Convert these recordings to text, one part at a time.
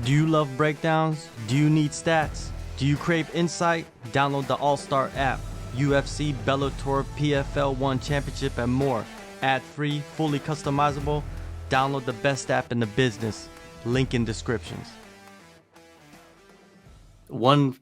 Do you love breakdowns? Do you need stats? Do you crave insight? Download the AllStar app. UFC, Bellator, PFL 1 Championship, and more. Ad-free, fully customizable. Download the best app in the business. Link in descriptions. One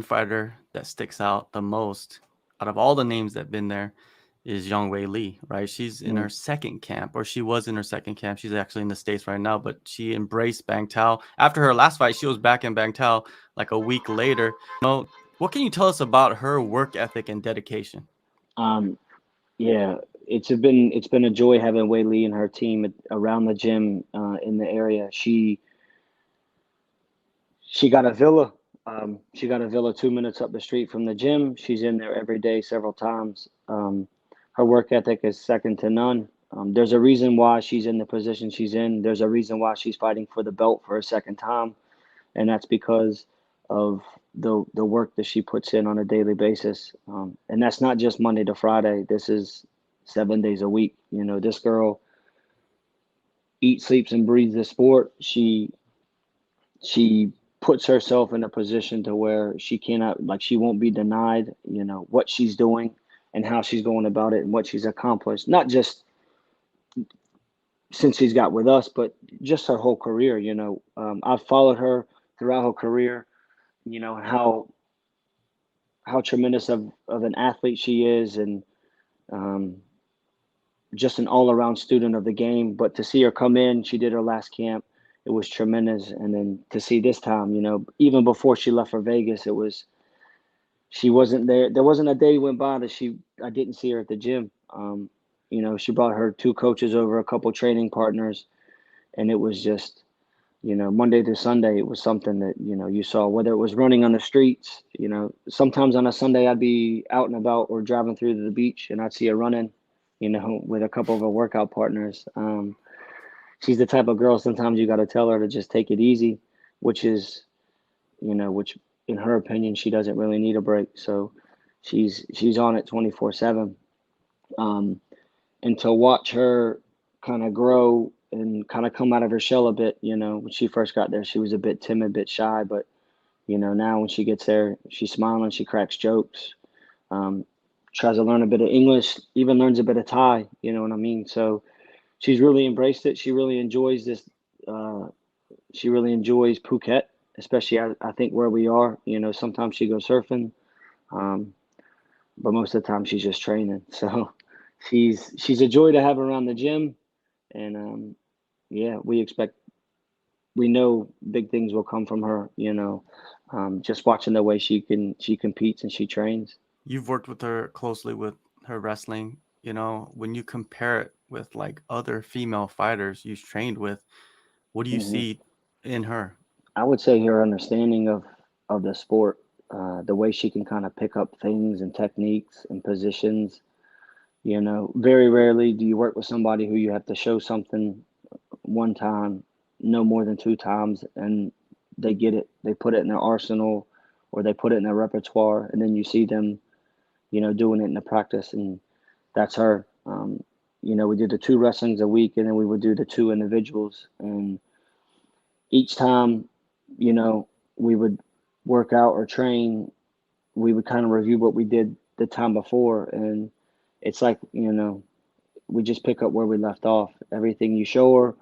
fighter that sticks out the most out of all the names that have been there is Zhang Weili, right? She's in her second camp, or she was in her second camp. She's actually in the States right now, but she embraced Bang Tao. After her last fight, she was back in Bang Tao like a week later. What can you tell us about her work ethic and dedication? Yeah, it's been a joy having Wei Lee and her team around the gym in the area. She got a villa. She got a villa 2 minutes up the street from the gym. She's in there every day, several times. Her work ethic is second to none. There's a reason why she's in the position she's in. There's a reason why she's fighting for the belt for a second time, and that's because of the work that she puts in on a daily basis. And that's not just Monday to Friday. This is 7 days a week. You know, this girl eats, sleeps, and breathes the sport. She puts herself in a position to where she cannot, like, she won't be denied, you know, what she's doing and how she's going about it and what she's accomplished, not just since she's got with us, but just her whole career. I've followed her throughout her career, how tremendous of an athlete she is, and um, just an all-around student of the game. But to see her come in, she did her last camp, it was tremendous. And then to see this time, even before she left for Vegas, she wasn't there. There wasn't a day went by that I didn't see her at the gym. She brought her two coaches over, a couple training partners, and it was just, Monday through Sunday, it was something that, you saw, whether it was running on the streets. Sometimes on a Sunday I'd be out and about or driving through to the beach and I'd see her running, with a couple of her workout partners. She's the type of girl, sometimes you got to tell her to just take it easy, which is, which in her opinion, she doesn't really need a break. So she's on it 24/7. Um, and to watch her kind of grow and kind of come out of her shell a bit, when she first got there, she was a bit timid, a bit shy, but now when she gets there, she's smiling, she cracks jokes, um, tries to learn a bit of English, even learns a bit of Thai, you know what I mean? So she's really embraced it. She really enjoys this. Uh, she really enjoys Phuket, especially I think where we are. Sometimes she goes surfing, um, but most of the time she's just training. So she's a joy to have around the gym, and yeah, we know big things will come from her. Just watching the way she competes and she trains. You've worked with her closely with her wrestling. When you compare it with like other female fighters you've trained with, what do you hmm see in her? I would say her understanding of the sport, the way she can kind of pick up things and techniques and positions. Very rarely do you work with somebody who you have to show something one time, no more than two times, and they get it. They put it in their arsenal or they put it in their repertoire, and then you see them, doing it in the practice, and that's her. We did the two wrestlings a week, and then we would do the two individuals, and each time, we would work out or train, we would kind of review what we did the time before, and it's like, we just pick up where we left off. Everything you show her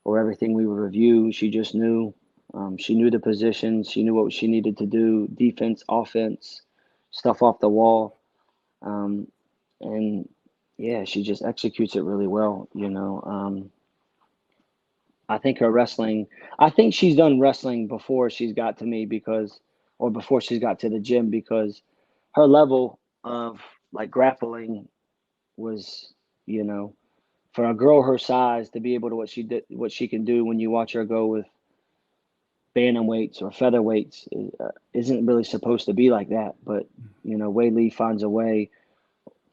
or everything we would review, she just knew. She knew the positions. She knew what she needed to do, defense, offense, stuff off the wall. Um, and yeah, she just executes it really well. I think her wrestling, I think she's done wrestling before she's got to me or before she's got to the gym, because her level of like grappling was, you know, for a girl her size to be able to what she can do when you watch her go with bantamweights or featherweights isn't really supposed to be like that. But Wei Lee finds a way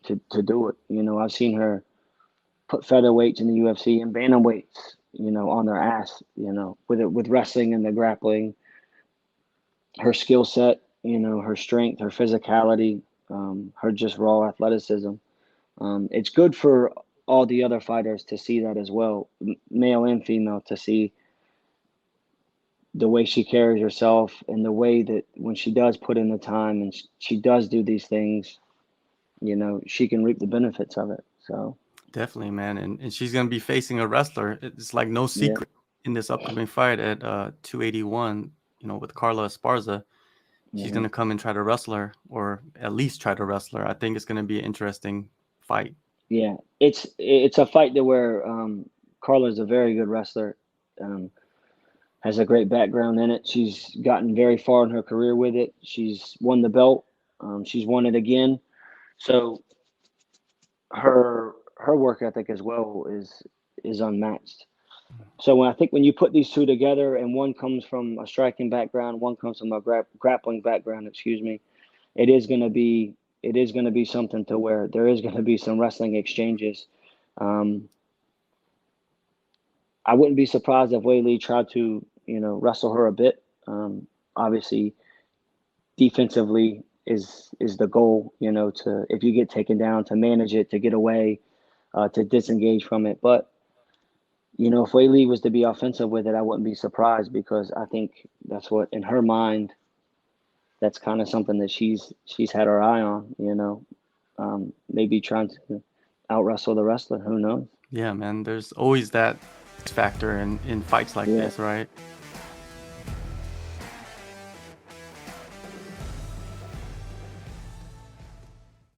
to do it. I've seen her put featherweights in the UFC and bantamweights, on their ass. With wrestling and the grappling, her skill set, her strength, her physicality, her just raw athleticism. It's good for all the other fighters to see that as well, male and female, to see the way she carries herself and the way that when she does put in the time and she does do these things, she can reap the benefits of it. So, Definitely, man. And she's gonna be facing a wrestler. It's like no yeah, secret in this upcoming fight at 281, with Carla Esparza. She's hmm gonna come and try to wrestle her, or at least try to wrestle her. I think it's gonna be an interesting fight. yeah, it's a fight that where Carla's a very good wrestler, um, has a great background in it. She's gotten very far in her career with it. She's won the belt. She's won it again. So her work ethic as well is unmatched. So I think when you put these two together, and one comes from a striking background, one comes from a grappling background, excuse me, it is going to be something to where there is going to be some wrestling exchanges. Um, I wouldn't be surprised if Weili tried to wrestle her a bit. Obviously, defensively is the goal. To if you get taken down, to manage it, to get away, to disengage from it. But if Weili was to be offensive with it, I wouldn't be surprised because I think that's what in her mind, that's kind of something that she's had her eye on. Maybe trying to out wrestle the wrestler. Who knows? Yeah, man. There's always that factor in fights like Yeah, this, right?